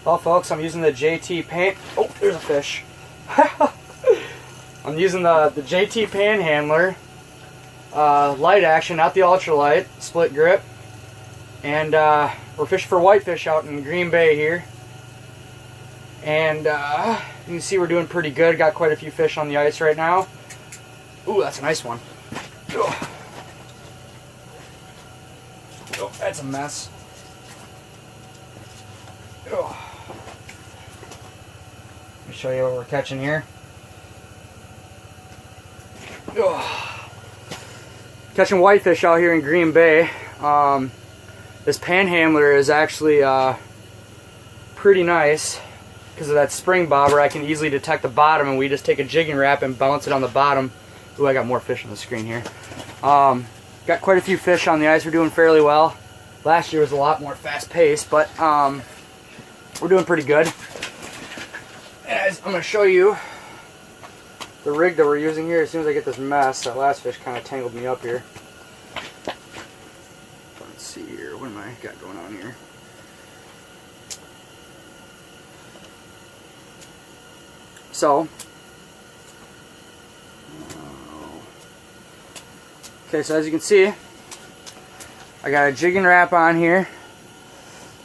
Well, folks, I'm using the JT pan. Oh, there's a fish. I'm using the JT panhandler, light action, not the ultralight, split grip, and we're fishing for whitefish out in Green Bay here. And you can see we're doing pretty good. Got quite a few fish on the ice right now. Ooh, that's a nice one. Oh, that's a mess. Oh. Let me show you what we're catching here. Oh. Catching whitefish out here in Green Bay. This panhandler is actually pretty nice because of that spring bobber. I can easily detect the bottom, and we just take a jigging wrap and bounce it on the bottom. Ooh, I got more fish on the screen here. Got quite a few fish on the ice. We're doing fairly well. Last year was a lot more fast-paced, but we're doing pretty good. And I'm going to show you the rig that we're using here as soon as I get this mess. That last fish kind of tangled me up here. Let's see here. What am I got going on here? So, okay, so as you can see, I got a jigging wrap on here,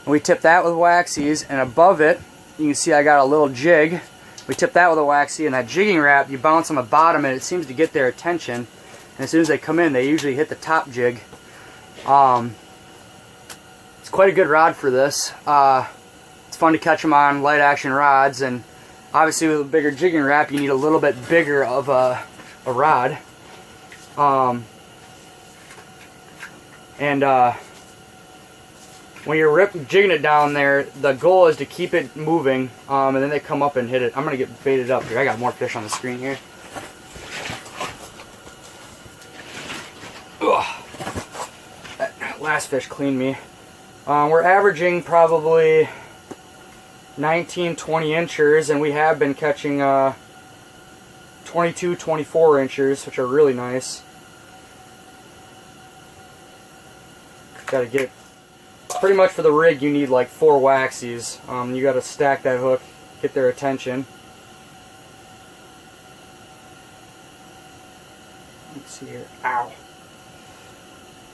and we tip that with waxies, and above it, you can see I got a little jig. We tip that with a waxy, and that jigging wrap, you bounce on the bottom, and it seems to get their attention. And as soon as they come in, they usually hit the top jig. It's quite a good rod for this. It's fun to catch them on light action rods, and obviously with a bigger jigging wrap, you need a little bit bigger of a rod. When you're jigging it down there, the goal is to keep it moving, and then they come up and hit it. I'm going to get baited up here. I got more fish on the screen here. Ugh. That last fish cleaned me. We're averaging probably 19, 20 inchers, and we have been catching 22, 24 inchers, which are really nice. Got to get, pretty much for the rig you need like 4 waxies. You got to stack that hook, get their attention. Let's see here. Ow.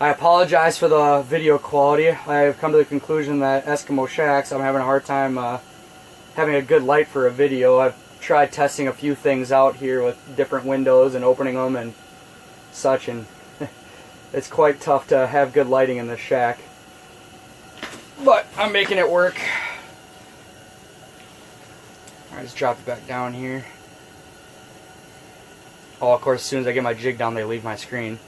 I apologize for the video quality. I have come to the conclusion that Eskimo Shacks, I'm having a hard time having a good light for a video. I've tried testing a few things out here with different windows and opening them and such, and it's quite tough to have good lighting in this shack. But I'm making it work. Alright, just drop it back down here. Oh, of course, as soon as I get my jig down, they leave my screen.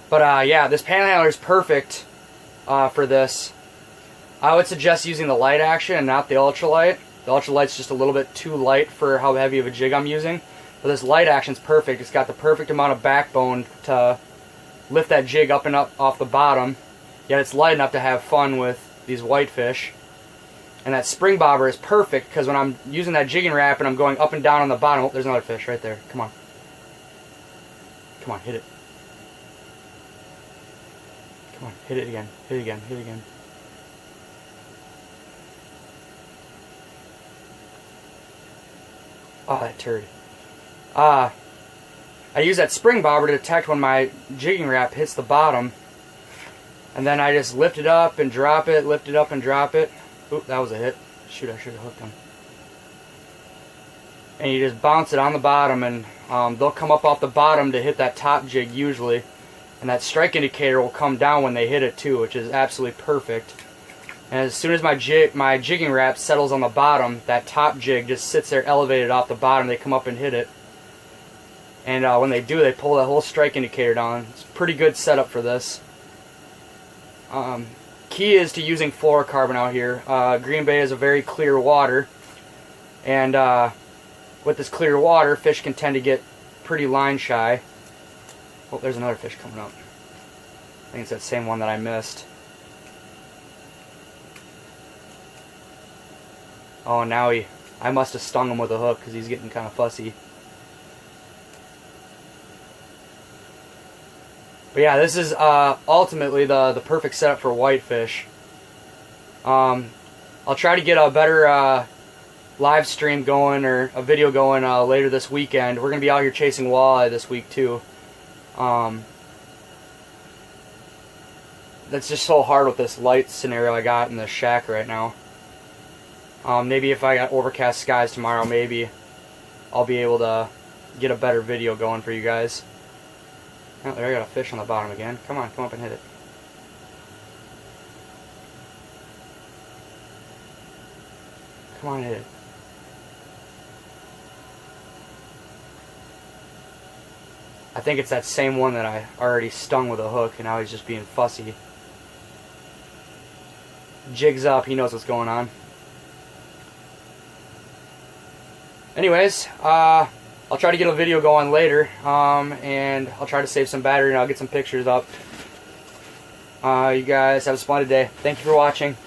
But yeah, this panhandler is perfect for this. I would suggest using the light action and not the ultralight. The ultralight's just a little bit too light for how heavy of a jig I'm using. But this light action's perfect. It's got the perfect amount of backbone to lift that jig up and up off the bottom, yet it's light enough to have fun with these whitefish. And that spring bobber is perfect because when I'm using that jigging wrap and I'm going up and down on the bottom, oh, there's another fish right there. Come on. Come on, hit it. Come on, hit it again, hit it again, hit it again. Oh, that turd. I use that spring bobber to detect when my jigging wrap hits the bottom, and then I just lift it up and drop it, lift it up and drop it. Oop, that was a hit. Shoot, I should have hooked him. And you just bounce it on the bottom, and they'll come up off the bottom to hit that top jig usually, and that strike indicator will come down when they hit it too, which is absolutely perfect. And as soon as my jigging wrap settles on the bottom, that top jig just sits there elevated off the bottom. They come up and hit it. And when they do, they pull that whole strike indicator down. It's a pretty good setup for this. Key is to using fluorocarbon out here. Green Bay is a very clear water. And with this clear water, fish can tend to get pretty line shy. Oh, there's another fish coming up. I think it's that same one that I missed. Oh, now I must have stung him with a hook because he's getting kind of fussy. But yeah, this is ultimately the perfect setup for whitefish. I'll try to get a better live stream going, or a video going later this weekend. We're going to be out here chasing walleye this week too. That's just so hard with this light scenario I got in the shack right now. Maybe if I got overcast skies tomorrow, maybe I'll be able to get a better video going for you guys. Oh, there I got a fish on the bottom again. Come on, come up and hit it. Come on, hit it. I think it's that same one that I already stung with a hook, and now he's just being fussy. Jig's up, he knows what's going on. Anyways, I'll try to get a video going later, and I'll try to save some battery, and I'll get some pictures up. You guys have a splendid day. Thank you for watching.